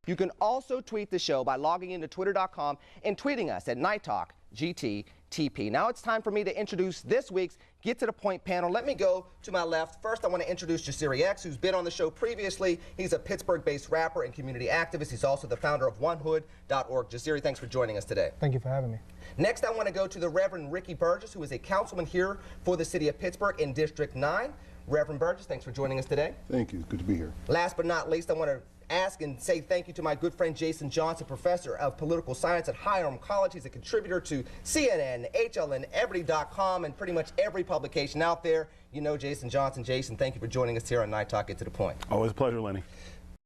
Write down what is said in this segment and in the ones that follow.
You can also tweet the show by logging into twitter.com and tweeting us at Night Talk GTTP. Now it's time for me to introduce this week's Get to the Point panel. Let me go to my left. First, I want to introduce Jasiri X, who's been on the show previously. He's a Pittsburgh-based rapper and community activist. He's also the founder of onehood.org. Jasiri, thanks for joining us today. Thank you for having me. Next, I want to go to the Reverend Ricky Burgess, who is a councilman here for the city of Pittsburgh in District 9. Reverend Burgess, thanks for joining us today. Thank you. Good to be here. Last but not least, I want to ask and say thank you to my good friend Jason Johnson, professor of political science at Hiram College. He's a contributor to CNN, HLN, Everyday.com, and pretty much every publication out there. You know Jason Johnson. Jason, thank you for joining us here on Night Talk. Get to the point. Always a pleasure, Lenny.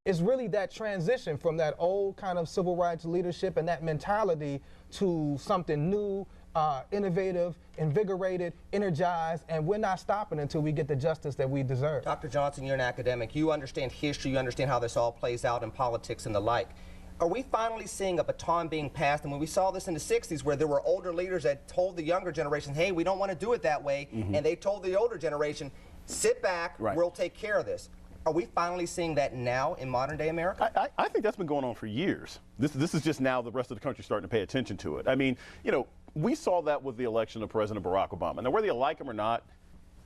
It's really that transition from that old kind of civil rights leadership and that mentality to something new, innovative, invigorated, energized, and we're not stopping until we get the justice that we deserve. Dr. Johnson, you're an academic. You understand history. You understand how this all plays out in politics and the like. Are we finally seeing a baton being passed? And when we saw this in the 60s where there were older leaders that told the younger generation, hey, we don't want to do it that way, and they told the older generation, sit back, we'll take care of this. Are we finally seeing that now in modern-day America? I think that's been going on for years. This is just now the rest of the country starting to pay attention to it. I mean, you know, we saw that with the election of President Barack Obama. Now, whether you like him or not,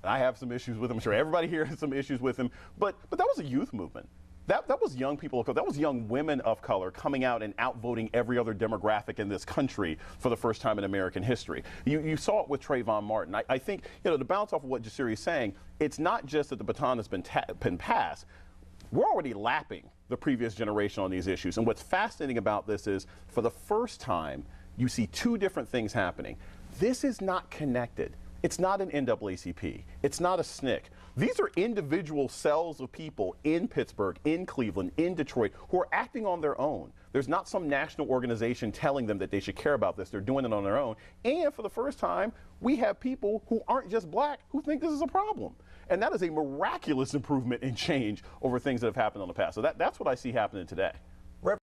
I have some issues with him. I'm sure everybody here has some issues with him. But that was a youth movement. That was young people of color. That was young women of color coming out and outvoting every other demographic in this country for the first time in American history. You saw it with Trayvon Martin. I think, you know, to bounce off of what Jasiri is saying, it's not just that the baton has been passed. We're already lapping the previous generation on these issues. And what's fascinating about this is, for the first time, you see two different things happening. This is not connected. It's not an NAACP. It's not a SNCC. These are individual cells of people in Pittsburgh, in Cleveland, in Detroit, who are acting on their own. There's not some national organization telling them that they should care about this. They're doing it on their own. And for the first time, we have people who aren't just black who think this is a problem. And that is a miraculous improvement in change over things that have happened in the past. So that's what I see happening today.